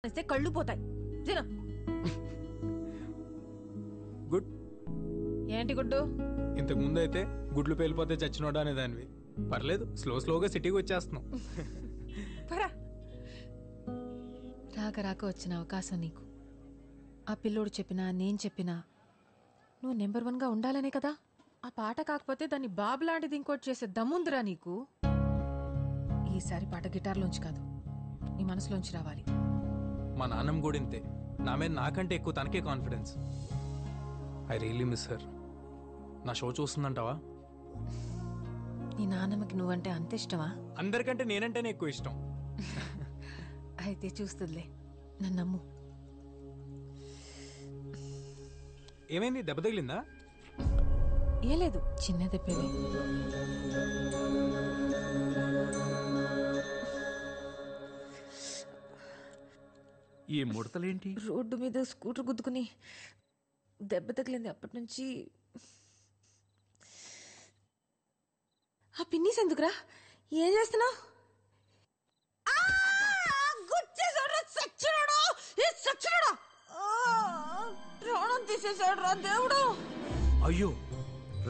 ఇస్తే కళ్ళు పోతాయి. తిను. గుడ్. ఏంటి గుడ్డు? ఇంతకు ముందు అయితే గుడ్లు పేలిపోతే చచ్చినోడా అనేదానివి. పర్లేదు, స్లోగా సిటీకి వచ్చేస్తున్నాం. రాక రాక వచ్చిన అవకాశం నీకు. ఆ పిల్లోడు చెప్పినా నేను చెప్పినా నువ్వు నెంబర్ 1గా ఉండాలనే కదా. ఆ పాట కాకపోతే దాన్ని బాబు లాంటిది ఇంకోటి చేసే దమ్ముందిరా నీకు. ఈసారి పాట గిటార్లోంచి కాదు, నీ మనసులోంచి రావాలి. మా నాన్నమ్మ కూడా ఇంతే. నా మీద నాకంటే ఎక్కువ తనకే confidence. I really miss her. నా షో చూస్తుందంటావా? నీ నాన్నమ్మకి నువ్వంటే అంత ఇష్టమా? అందరికంటే నేనంటేనే ఎక్కువ ఇష్టం. అయితే చూస్తుందిలే, నన్ను నమ్ము. ఏమైంది, దెబ్బ తగిలిందా? ఏ లేదు, చిన్న దెబ్బేలే. ఈ ముడతలేంటి? రోడ్డు మీద స్కూటర్ గుద్దుకుని దెబ్బ తగిలింది. అప్పటి నుంచి ఆ పిన్నీస్ ఎందుకురా? ఏం చేస్తున్నావు? ప్రాణం తీసేసాడు రా దేవుడు. అయ్యో,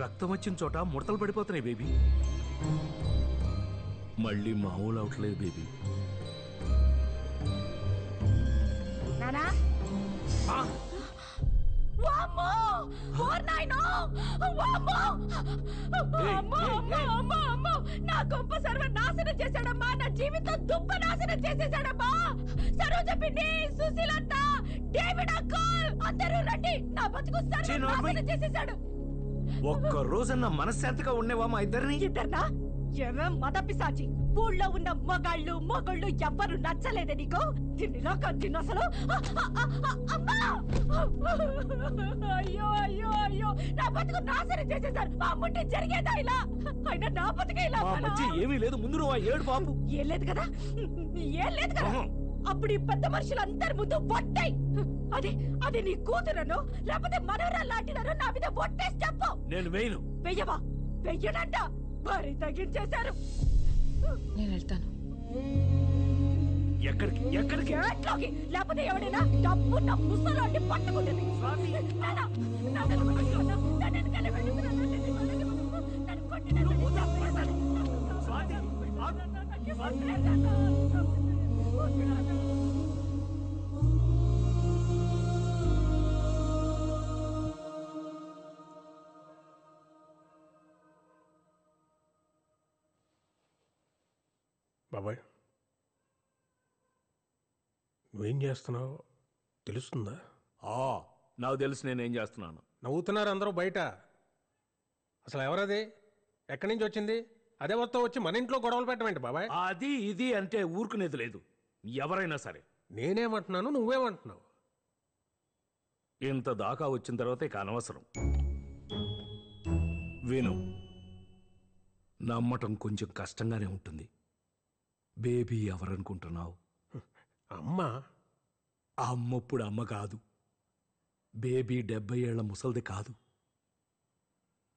రక్తం వచ్చిన చోట ముడతలు పడిపోతున్నాయి బేబీ. మళ్ళీ మామూలు అవట్లేదు బేబీ. నా గొప్ప సర్వ నాశనం చేశాడమ్మా. నా జీవితం దుప్ప నాశనం చేసేసాడమ్మా. సరోజ పిన్ని, సుశీలత్త, డేవిడ్ అంకుల్ అందరూ రండి. నా బతుకు సర్వ నాశనం చేసేసాడు. ఒక్క రోజన్నా మనశ్శాంతిగా ఉండేవా మా ఇద్దరిని? ఇద్దర్నా? ఎర్ర మద పిశాచి. ఊళ్ళో ఉన్న మొగళ్ళు ఎవ్వరు నచ్చలేదే నీకు? తిన్నిలా కంటిన్ను అసలు. అయ్యో అయ్యో అయ్యో, నా బతుకు నాశనం చేసేసారు. మా అమ్ముంటే జరిగేదా ఇలా? అయినా నా బతుకే ఇలా. ఏమీ లేదు, ముందు నువ్వు ఏడు బాబు. ఏం లేదు కదా, ఏం లేదు కదా. అప్పుడు ఈ పెద్ద మనుషులందరి ముందు ఒట్టాయి. అది నీ కూతురను లేకపోతే మనవరా లాంటిదను నా మీద ఒట్టేసి చెప్పు. నేను వేయను. వెయ్యవా? వెయ్యనంట. మరి తగ్గించేశారు. నేను వెళ్తాను. ఎక్కడికి? ఎట్లోకి? లేకపోతే ఎవడైనా డబ్బున్న ముసలాన్ని పట్టుకుంటుంది. బాబాయ్, నువ్వేం చేస్తున్నావు తెలుస్తుందా? నాకు తెలుసు నేనేం చేస్తున్నాను. నవ్వుతున్నారు అందరూ బయట. అసలు ఎవరది? ఎక్కడి నుంచి వచ్చింది? అదే వస్తా వచ్చి మన ఇంట్లో గొడవలు పెట్టమేంటి బాబాయ్? అది ఇది అంటే ఊరుకునేది లేదు. ఎవరైనా సరే. నేనేమంటున్నాను, నువ్వేమంటున్నావు? ఇంత దాకా వచ్చిన తర్వాత ఇక అనవసరం. విను, నమ్మటం కొంచెం కష్టంగానే ఉంటుంది. బేబీ ఎవరనుకుంటున్నావు? అమ్మ. అమ్మప్పుడు అమ్మ కాదు. బేబీ 70 ఏళ్ల ముసల్ది కాదు,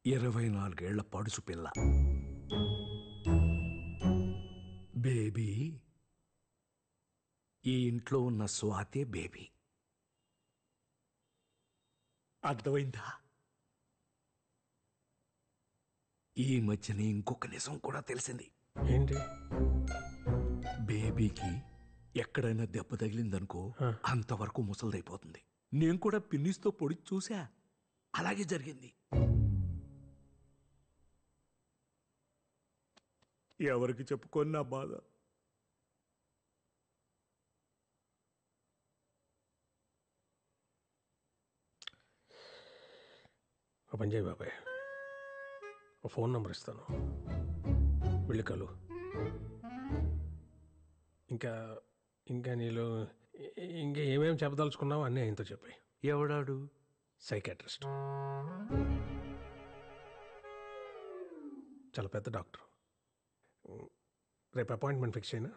24 ఏళ్ల పడుచు పిల్ల. బేబీ ఈ ఇంట్లో ఉన్న స్వాతే బేబీ. అర్థమైందా? ఈ మధ్యనే ఇంకొక నిజం కూడా తెలిసింది. ఏంటి? బేబీకి ఎక్కడైనా దెబ్బ తగిలిందనుకో అంతవరకు ముసలిదైపోతుంది. నేను కూడా పిన్నిస్తో పొడి చూసా, అలాగే జరిగింది. ఎవరికి చెప్పుకొని నా బాధ. ఒక పని చేయి బాబాయ్, ఒక ఫోన్ నెంబర్ ఇస్తాను, వెళ్ళి కలు. ఇంకా ఇంకా నీలో ఇంకా ఏమేమి చెప్పదలుచుకున్నావు అన్నీ ఆయనతో చెప్పాయి. ఎవడాడు? సైకాట్రిస్ట్, చాలా పెద్ద డాక్టర్. రేపు అపాయింట్మెంట్ ఫిక్స్ అయినా?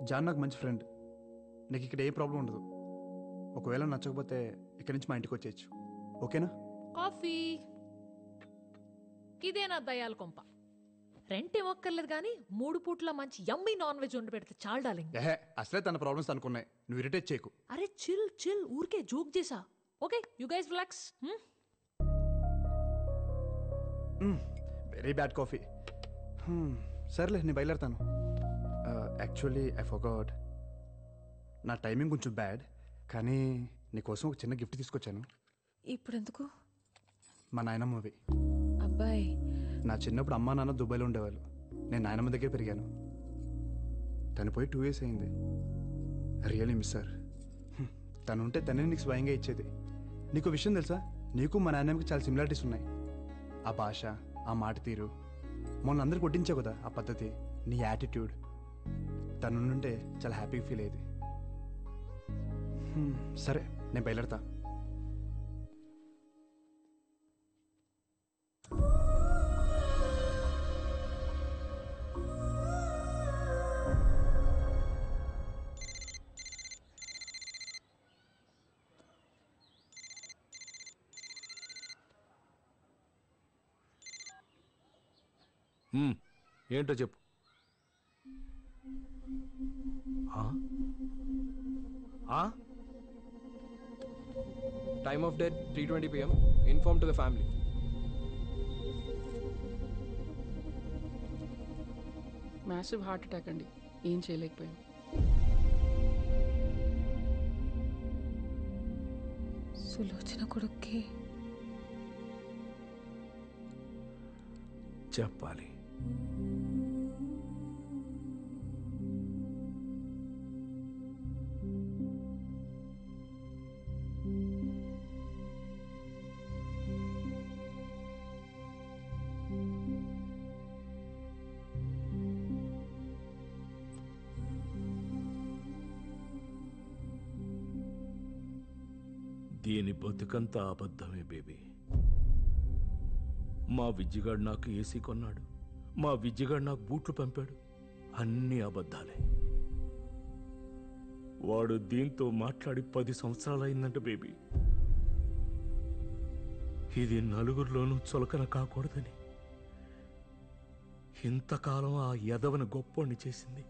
జాన్ నాకు మంచి ఫ్రెండ్. నీకు ఇక్కడ ఏ ప్రాబ్లం ఉండదు. ఒకవేళ నచ్చకపోతే ఇక్కడి నుంచి మా ఇంటికి వచ్చేయచ్చు. ఓకేనా? కాఫీ. ఇదే నా దయాల కొంప. రెంట్ ఏమక్కర్లేదు కానీ 3 పూట్ల మంచి యమ్మీ నాన్ వెజ్ వండి పెడితే చాలు డార్లింగ్. ఏహే అసలే తన ప్రాబ్లమ్స్ అనుకున్నాయి, నువ్వు ఇరిటేట్ చేయకు. అరే చిల్ చిల్, ఊరికే జోక్ చేసా. Okay you guys relax. Very bad coffee. సర్లే నేను బయలుదేరుతాను. యాక్చువల్లీ ఐ ఫర్గాట్, నా టైమింగ్ కొంచెం బ్యాడ్, కానీ నీకోసం ఒక చిన్న గిఫ్ట్ తీసుకొచ్చాను. ఇప్పుడు ఎందుకు? మా నాయనమ్మవి. అబ్బాయి, నా చిన్నప్పుడు అమ్మా నాన్న దుబాయ్లో ఉండేవాళ్ళు. నేను నాయనమ్మ దగ్గర పెరిగాను. తను పోయి 2 years అయింది. Really miss sir. తను ఉంటే తనే నీకు స్వయంగా ఇచ్చేది. నీకు విషయం తెలుసా, నీకు మా నాయనమ్మకి చాలా సిమిలారిటీస్ ఉన్నాయి. ఆ భాష, ఆ మాట తీరు, మొన్న అందరికి కొట్టించావు కదా ఆ పద్ధతి, నీ యాటిట్యూడ్. తను ఉంటే చాలా హ్యాపీగా ఫీల్ అయ్యేది. సరే నేను బయలుదేరతా. ఏంటో చెప్పు. Time of death 3:20 p.m. Inform to the family. Massive heart attack అండి, ఏం చేయలేకపోయాం. సులోచన కొడుక్కి చెప్పాలి. దీని బతుకంతా అబద్ధమే బేబీ. మా విజ్జిగాడు నాకు ఏసీ కొన్నాడు, మా విజ్జిగాడు నాకు బూట్లు పంపాడు, అన్నీ అబద్ధాలే. వాడు దీంతో మాట్లాడి 10 సంవత్సరాలు అయిందంట బేబీ. ఇది నలుగురిలోనూ చులకన కాకూడదని ఇంతకాలం ఆ యదవని గొప్పోణ్ణి చేసింది.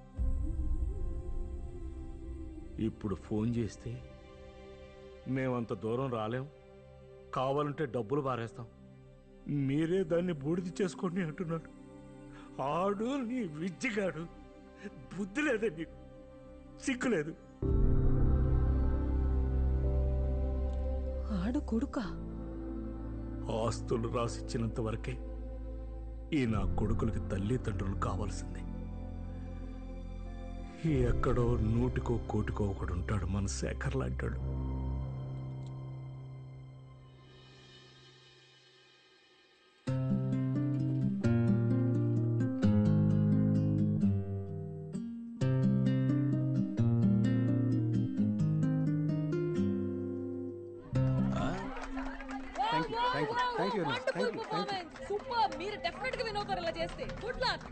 ఇప్పుడు ఫోన్ చేస్తే మేమంత దూరం రాలేం, కావాలంటే డబ్బులు పారేస్తాం, మీరే దాన్ని బూడిది చేసుకోండి అంటున్నాడు. ఆడు నీ విజ్జిగాడు. బుద్ధి లేదే నీకు, సిగ్గులేదు. ఆడు కొడుక ఆస్తులు రాసిచ్చినంత వరకే ఈ నా కొడుకులకి తల్లిదండ్రులు కావాల్సింది. ఎక్కడో 100కో 1,00,00,000 ఒకడు ఉంటాడు మన శేఖర్ లాంటాడు. Thank you. సూపర్, మీరు డెఫినెట్ గా విన్ అవుతారు ఇలా చేస్తే. Good luck.